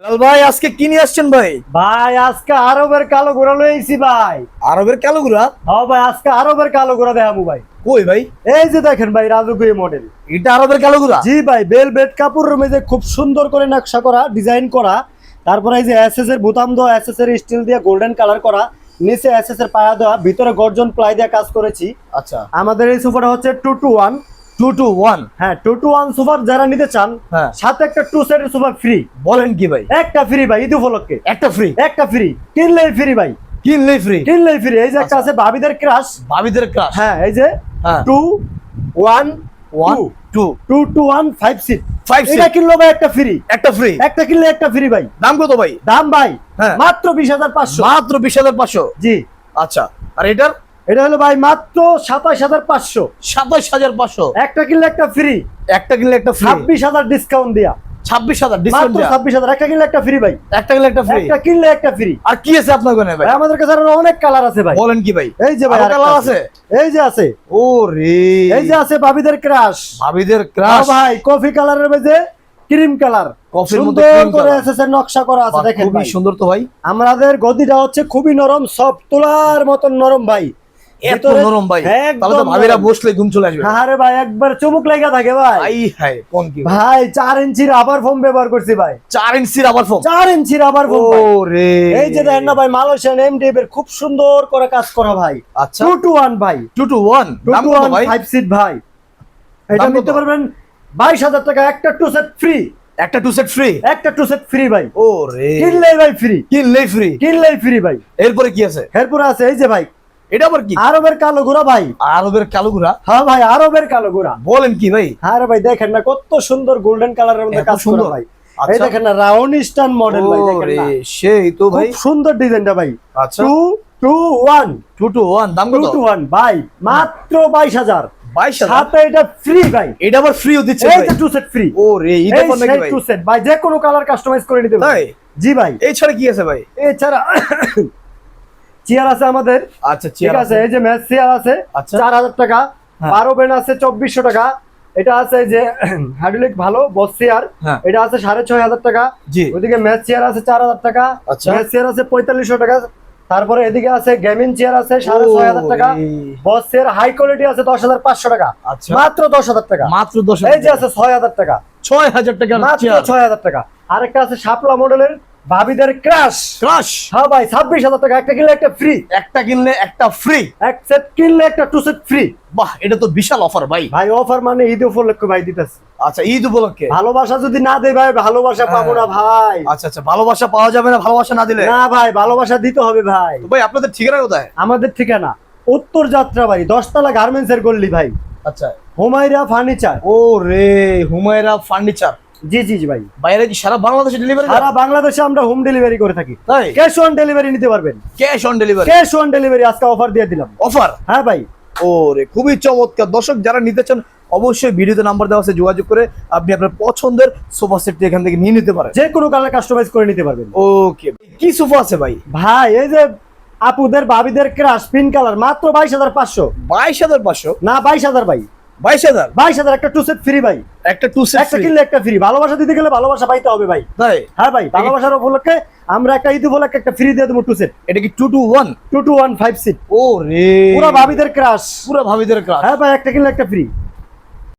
ভাই আজকে কি নিয়ে আসছেন ভাই? ভাই আজকে আরবের কালো ঘোড়া লইছি ভাই। আরবের কালো ঘোড়া? হ্যাঁ ভাই, আজকে আরবের কালো ঘোড়া দেখাবো ভাই। কই ভাই? এই যে দেখেন ভাই, রাজকীয় মডেল। এটা আরবের কালো ঘোড়া? জি ভাই, বেলভেট কাপড়ের মধ্যে খুব সুন্দর করে নকশা করা, ডিজাইন করা। তারপরে এই যে এসএস এর বোতাম দেওয়া, এসএস এর স্টিল দিয়ে গোল্ডেন কালার করা, নিচে এসএস এর পায়া দেওয়া, ভিতরে গর্জন প্লাই দিয়ে কাজ করেছি। আচ্ছা, আমাদের এই সোফাটা হচ্ছে 2-to-1। 2-to-1? হ্যাঁ, 2-to-1 সোফা যারা নিতে চান, হ্যাঁ, সাথে একটা 2 সেটের সোফা ফ্রি। বলেন কি ভাই? একটা ফ্রি ভাই, ঈদ উপলক্ষে একটা ফ্রি? একটা ফ্রি, কিনলেই ফ্রি ভাই, কিনলেই ফ্রি? কিনলেই ফ্রি। এই যে একটা আছে ভাবিদের ক্রাশ। ভাবিদের ক্রাশ? হ্যাঁ, এই যে হ্যাঁ, 2-1-2 5 সিট। 5 এটা সিট? কিনলো ভাই একটা ফ্রি। একটা ফ্রি? একটা কিনলে একটা ফ্রি ভাই। দাম কত ভাই? দাম ভাই হ্যাঁ, মাত্র 20,500। মাত্র 20,500? জি। আচ্ছা, আর এটার? এটা হলো ভাই মাত্র 27,500। 27,500? একটা কিনলে একটা ফ্রি। একটা কিনলে একটা ফ্রি? 26,000 ডিসকাউন্ট দিয়া। 26,000 ডিসকাউন্ট মাত্র দেয়া? 26,000। একটা কিনলে একটা ফ্রি ভাই। একটা কিনলে একটা ফ্রি? একটা কিনলে একটা ফ্রি। আর কি আছে আপনার ওখানে ভাই? ভাই আমাদের কাছে আরো অনেক কালার আছে ভাই। বলেন কি ভাই? এই যে ভাই আরো আরেকটা কালার আছে। আছে? এই যে আছে। ও রে, এই যে আছে ভাবিদের ক্রাশ। ভাবিদের হ্যাঁ ক্রাশ? ভাই, কফি কালারের মধ্যে ক্রিম কালার, কফির মধ্যে সুন্দর ক্রিম করে কালার? এসএস এর নকশা করা আছে, বাহ, দেখেন খুবই ভাই। সুন্দর তো ভাই। আমাদের গদিটা হচ্ছে খুবই নরম, সফট, তোলার মতন নরম ভাই। এত ভিতরে নরম ভাই? একদম তাহলে তো ভাবিরা নরম। বসলে ঘুম চলে আসবে। আরে ভাই, একবার চুমুক লেগে থাকে ভাই। আই হায়, কোন কি ভাই? ভাই 4 ইঞ্চির রাবার ফোম ব্যবহার করছি ভাই। 4 ইঞ্চির আবার ফোম? 4 ইঞ্চির রাবার ফোম ভাই। ও রে, এই যে দেখেন না ভাই, মালয়েশিয়ান এমডিএফ এর খুব সুন্দর করে কাজ করা ভাই। আচ্ছা, 2-to-1 ভাই। 2-to-1? দাম কত 2-to-1 ভাই? 5 সিট ভাই। এটা দাম কত? নিতে পারবেন 22,000 টাকা। একটা 2 সেট ফ্রি। একটা 2 সেট ফ্রি? একটা 2 সেট ফ্রি ভাই। ও রে, কিনলেই ভাই ফ্রি। কিনলেই ফ্রি? কিনলেই ফ্রি ভাই। এরপরে কি আছে? এরপর আছে এই যে ভাই, এটা আবার কি? আরবের কালো ঘোড়া ভাই। আরবের কালো ঘোড়া? হ্যাঁ ভাই, আরবের কালো ঘোড়া। বলেন কি ভাই? আরে ভাই দেখেন না, কত সুন্দর গোল্ডেন কালারের মধ্যে এত কাজ করা সুন্দর? ভাই। এই আচ্ছা, দেখেন না, রাউন্ড স্টান মডেল ভাই, ও দেখেন রে, না সেই তো ভাই। খুব সুন্দর ডিজাইনটা ভাই। আচ্ছা, 2-to-1 2-to-1 দাম কত? 2-to-1 ভাই, মাত্র 22,000। 22,000? সাথে এটা ফ্রি ভাই। এটা আবার ফ্রিও দিচ্ছে এই ভাই? যে 2 সেট ফ্রি। ও রে, এটা কোন নাকি ভাই? 2 সেট ভাই, যে কোনো কালার কাস্টমাইজ করে নিতে তাই? পারবেন। জি ভাই। এই ছাড়া কি আছে ভাই? এছাড়া চেয়ার আছে আমাদের। আচ্ছা, ঠিক চেয়ার আছে, এই যে ম্যাচ চেয়ার আছে আচ্ছা। 4,000 টাকা। হ্যাঁ। 12 বেন আছে 2,400 টাকা। এটা আছে এই যে হাইড্রোলিক ভালো বস চেয়ার, হ্যাঁ। এটা আছে 6,500 টাকা। জি। ওইদিকে ম্যাচ চেয়ার আছে 4,000 টাকা। আচ্ছা। ম্যাচ চেয়ার আছে 4,500 টাকা। তারপরে এদিকে আছে গেমিং চেয়ার আছে 6,500 টাকা। ও রে। বস চেয়ার হাই কোয়ালিটি আছে 10,500 টাকা। আচ্ছা। মাত্র 10,000 টাকা। মাত্র 10,000? এই যে আছে 6,000 টাকা। 6,000 টাকা মাত্র চেয়ার? 6,000 টাকা। আরেকটা আছে শাপলা মডেলের ভাবিদের ক্রাশ। ক্রাশ? হ্যাঁ ভাই, 26,000 টাকা। একটা কিনলে একটা ফ্রি। একটা কিনলে একটা ফ্রি? এক সেট কিনলে একটা 2 সেট ফ্রি। বাহ, এটা তো বিশাল অফার ভাই। ভাই অফার মানে ঈদ উপলক্ষে ভাই দিতেছি। আচ্ছা, ঈদ উপলক্ষে? ভালোবাসা যদি না দেয় ভাই, ভালোবাসা পাবো না ভাই। আচ্ছা আচ্ছা, ভালোবাসা পাওয়া যাবে না ভালোবাসা না দিলে? না ভাই, ভালোবাসা দিতে হবে ভাই। তো ভাই আপনাদের ঠিকানা কোথায়? আমাদের ঠিকানা উত্তর যাত্রা বাড়ি, 10তলা গার্মেন্টস এর গল্লি ভাই, আচ্ছা। হুমায়রা ফার্নিচার। ও রে, হুমায়রা ফার্নিচার। জি জি জি ভাই। বাইরে কি সারা বাংলাদেশে ডেলিভারি? সারা বাংলাদেশে আমরা হোম ডেলিভারি করে থাকি। তাই? ক্যাশ অন ডেলিভারি নিতে পারবেন। Cash on delivery? Cash on delivery আজকে অফার দিয়ে দিলাম। অফার? হ্যাঁ ভাই। ও রে, খুবই চমৎকার। দর্শক যারা নিতে চান অবশ্যই ভিডিওতে নাম্বার দেওয়া আছে, যোগাযোগ করে আপনি আপনার পছন্দের সোফা সেটটি এখান থেকে নিয়ে নিতে পারেন। যে কোনো কালার কাস্টমাইজ করে নিতে পারবেন। ওকে, কি সোফা আছে ভাই? ভাই এই যে আপুদের ভাবিদের ক্রাশ পিঙ্ক কালার, মাত্র 22,500। 22,500? না 22,000 ভাই। 22,000? 22,000 একটা 2 সেট ফ্রি ভাই। একটা 2 সেট একটা কিনলে একটা ফ্রি। ভালোবাসা দিতে গেলে ভালোবাসা পাইতে হবে ভাই। তাই? হ্যাঁ ভাই, ভালোবাসার উপলক্ষে আমরা একটা ঈদ উপলক্ষে একটা ফ্রি দিয়ে দেবো 2 সেট। এটা কি 2-to-1? 2-to-1 5 seat. ও রে, পুরো ভাবিদের ক্রাশ। পুরো ভাবিদের ক্রাশ? হ্যাঁ ভাই, একটা কিনলে একটা ফ্রি।